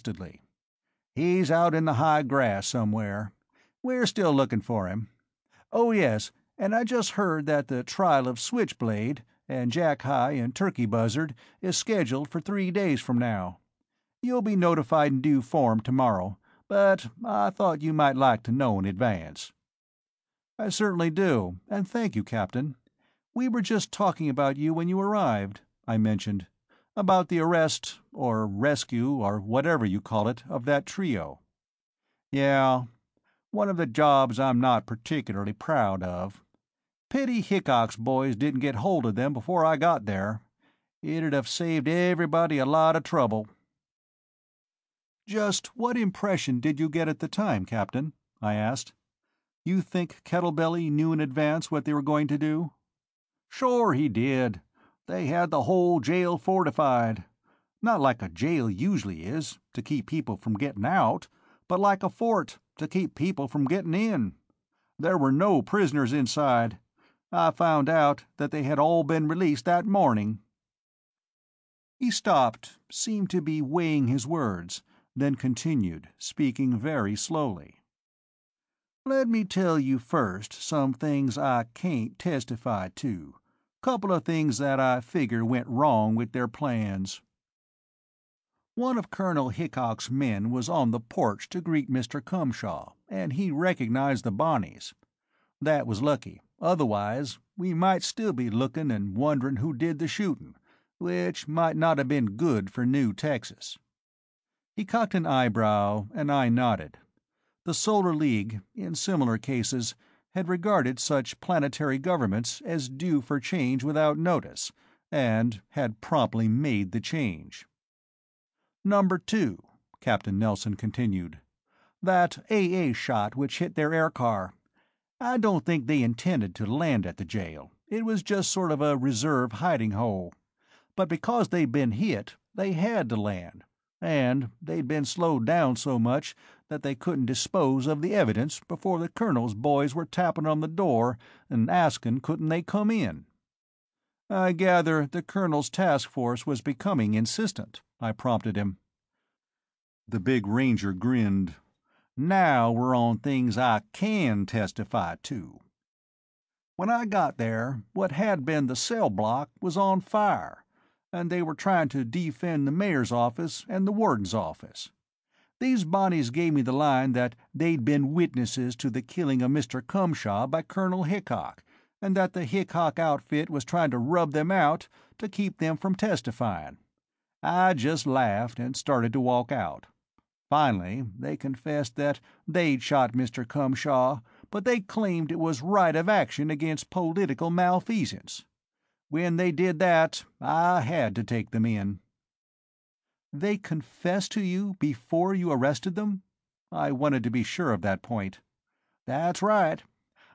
interestedly. "He's out in the high grass somewhere. We're still looking for him. Oh, yes, and I just heard that the trial of Switchblade and Jack High and Turkey Buzzard is scheduled for 3 days from now. You'll be notified in due form tomorrow, but I thought you might like to know in advance." "I certainly do, and thank you, Captain. We were just talking about you when you arrived," I mentioned. "About the arrest, or rescue, or whatever you call it, of that trio." "Yeah, one of the jobs I'm not particularly proud of. Pity Hickok's boys didn't get hold of them before I got there. It'd have saved everybody a lot of trouble." "Just what impression did you get at the time, Captain?" I asked. "You think Kettlebelly knew in advance what they were going to do?" "Sure he did. They had the whole jail fortified. Not like a jail usually is, to keep people from getting out, but like a fort, to keep people from getting in. There were no prisoners inside. I found out that they had all been released that morning." He stopped, seemed to be weighing his words, then continued, speaking very slowly. "Let me tell you first some things I can't testify to. Couple of things that I figure went wrong with their plans. One of Colonel Hickok's men was on the porch to greet Mr. Cumshaw, and he recognized the Bonnies. That was lucky. Otherwise, we might still be looking and wondering who did the shooting, which might not have been good for New Texas." He cocked an eyebrow, and I nodded. The Solar League, in similar cases, had regarded such planetary governments as due for change without notice, and had promptly made the change. "Number 2," Captain Nelson continued. "That AA shot which hit their air car. I don't think they intended to land at the jail. It was just sort of a reserve hiding hole. But because they'd been hit, they had to land. And they'd been slowed down so much that they couldn't dispose of the evidence before the colonel's boys were tapping on the door and asking couldn't they come in. I gather the colonel's task force was becoming insistent," I prompted him. The big ranger grinned. "Now we're on things I can testify to. When I got there, what had been the cell block was on fire, and they were trying to defend the mayor's office and the warden's office. These Bonnies gave me the line that they'd been witnesses to the killing of Mr. Cumshaw by Colonel Hickok, and that the Hickok outfit was trying to rub them out to keep them from testifying. I just laughed and started to walk out. Finally, they confessed that they'd shot Mr. Cumshaw, but they claimed it was right of action against political malfeasance. When they did that, I had to take them in." "They confessed to you before you arrested them?" I wanted to be sure of that point. "That's right.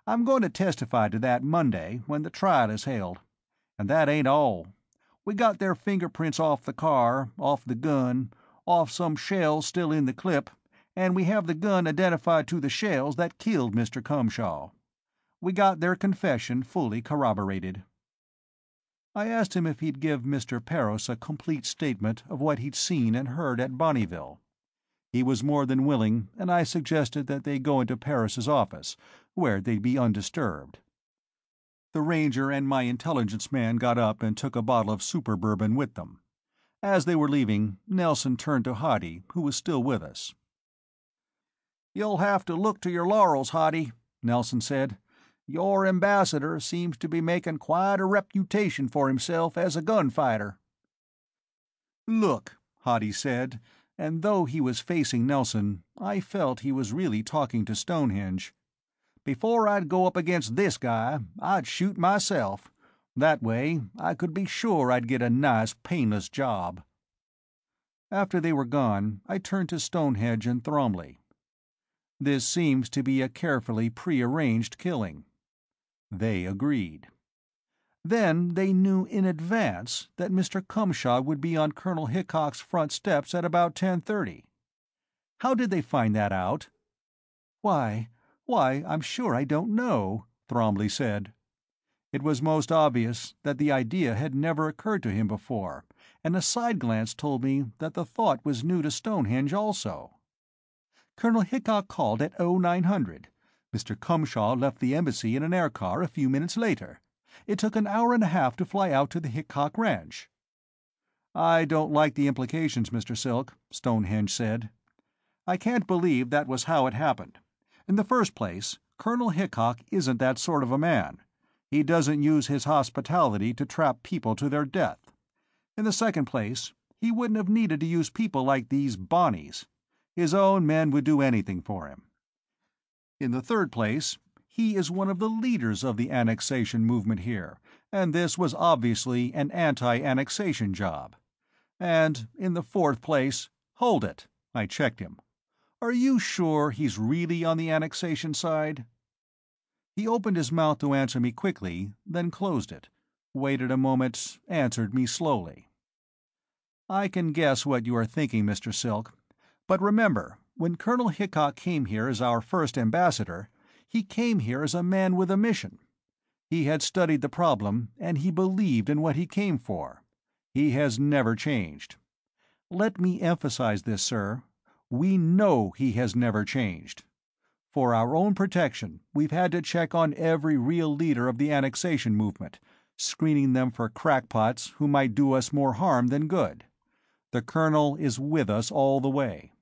I'm going to testify to that Monday when the trial is held. And that ain't all. We got their fingerprints off the car, off the gun, off some shells still in the clip, and we have the gun identified to the shells that killed Mr. Cumshaw. We got their confession fully corroborated." I asked him if he'd give Mr. Parris a complete statement of what he'd seen and heard at Bonneville. He was more than willing, and I suggested that they go into Parris's office, where they'd be undisturbed. The ranger and my intelligence man got up and took a bottle of super bourbon with them. As they were leaving, Nelson turned to Hoddy, who was still with us. "You'll have to look to your laurels, Hoddy," Nelson said. "Your ambassador seems to be making quite a reputation for himself as a gunfighter." "Look," Hoddy said, and though he was facing Nelson, I felt he was really talking to Stonehenge. "Before I'd go up against this guy, I'd shoot myself. That way I could be sure I'd get a nice, painless job." After they were gone, I turned to Stonehenge and Thromley. "This seems to be a carefully prearranged killing." They agreed. Then they knew in advance that Mr. Cumshaw would be on Colonel Hickok's front steps at about 10:30. How did they find that out? Why, I'm sure I don't know," Thromley said. It was most obvious that the idea had never occurred to him before, and a side glance told me that the thought was new to Stonehenge also. Colonel Hickok called at 0900. Mr. Cumshaw left the embassy in an air car a few minutes later. It took an hour and a half to fly out to the Hickok ranch. "I don't like the implications, Mr. Silk," Stonehenge said. "I can't believe that was how it happened. In the first place, Colonel Hickok isn't that sort of a man. He doesn't use his hospitality to trap people to their death. In the second place, he wouldn't have needed to use people like these Bonnies. His own men would do anything for him. In the third place, he is one of the leaders of the annexation movement here, and this was obviously an anti-annexation job. And in the fourth place, hold it," I checked him. "Are you sure he's really on the annexation side?" He opened his mouth to answer me quickly, then closed it, waited a moment, answered me slowly. "I can guess what you are thinking, Mr. Silk. But remember, when Colonel Hickok came here as our first ambassador, he came here as a man with a mission. He had studied the problem, and he believed in what he came for. He has never changed. Let me emphasize this, sir. We know he has never changed. For our own protection, we've had to check on every real leader of the annexation movement, screening them for crackpots who might do us more harm than good. The Colonel is with us all the way.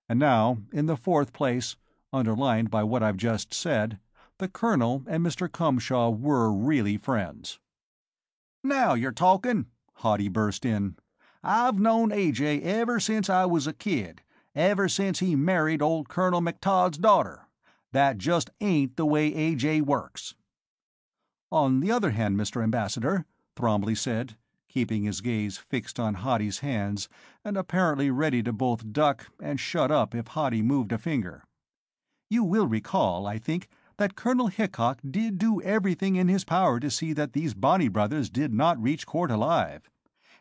And now, in the fourth place, underlined by what I've just said, the Colonel and Mr. Cumshaw were really friends." "Now you're talking," Haughty burst in. "I've known A.J. ever since I was a kid, ever since he married old Colonel McTodd's daughter. That just ain't the way A.J. works." "On the other hand, Mr. Ambassador," Thrombley said, keeping his gaze fixed on Haughty's hands and apparently ready to both duck and shut up if Haughty moved a finger, "you will recall, I think, that Colonel Hickok did do everything in his power to see that these Bonney brothers did not reach court alive.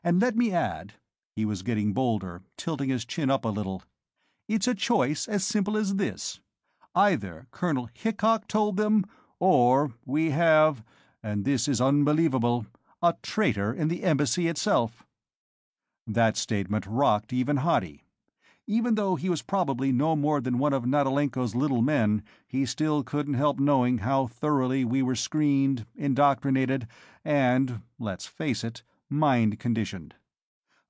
And let me add," he was getting bolder, tilting his chin up a little, "it's a choice as simple as this. Either Colonel Hickok told them, or we have, and this is unbelievable, a traitor in the embassy itself." That statement rocked even Haughty. Even though he was probably no more than one of Natalenko's little men, he still couldn't help knowing how thoroughly we were screened, indoctrinated, and, let's face it, mind-conditioned.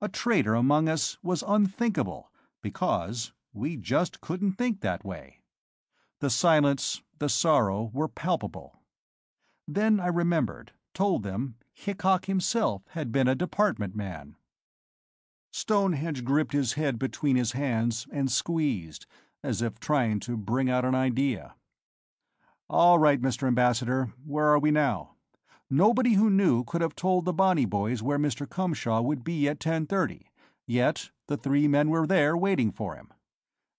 A traitor among us was unthinkable, because we just couldn't think that way. The silence, the sorrow were palpable. Then I remembered, told them, Hickok himself had been a department man. Stonehenge gripped his head between his hands and squeezed, as if trying to bring out an idea. "All right, Mr. Ambassador, where are we now? Nobody who knew could have told the Bonney boys where Mr. Cumshaw would be at 10:30, yet the three men were there waiting for him.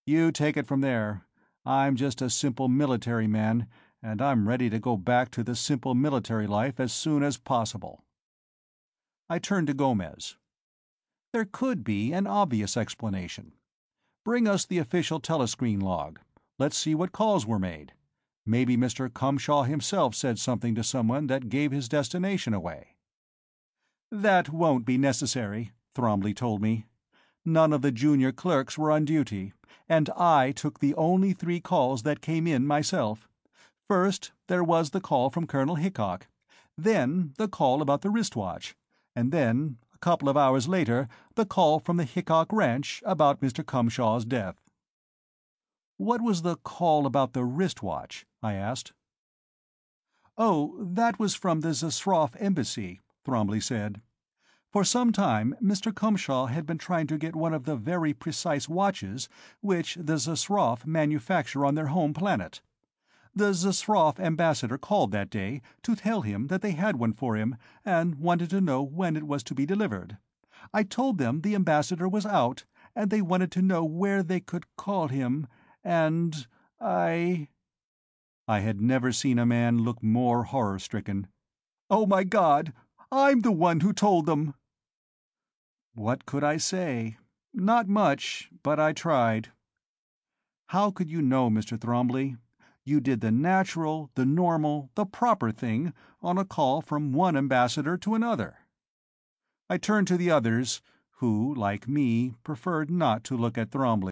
You take it from there. I'm just a simple military man, and I'm ready to go back to the simple military life as soon as possible." I turned to Gomez. "There could be an obvious explanation. Bring us the official telescreen log. Let's see what calls were made. Maybe Mr. Cumshaw himself said something to someone that gave his destination away." "That won't be necessary," Thrombley told me. "None of the junior clerks were on duty, and I took the only 3 calls that came in myself. First, there was the call from Colonel Hickok, then the call about the wristwatch, and then, a couple of hours later, the call from the Hickok ranch about Mr. Cumshaw's death." "What was the call about the wristwatch?" I asked. "Oh, that was from the Zasroff embassy," Thrombley said. "For some time Mr. Cumshaw had been trying to get one of the very precise watches which the Zasroff manufacture on their home planet. The Zasroff ambassador called that day to tell him that they had one for him and wanted to know when it was to be delivered. I told them the ambassador was out, and they wanted to know where they could call him, and I had never seen a man look more horror-stricken. "Oh my God! I'm the one who told them!" What could I say? Not much, but I tried. "How could you know, Mr. Thrombley? You did the natural, the normal, the proper thing on a call from one ambassador to another." I turned to the others, who, like me, preferred not to look at Thrombly.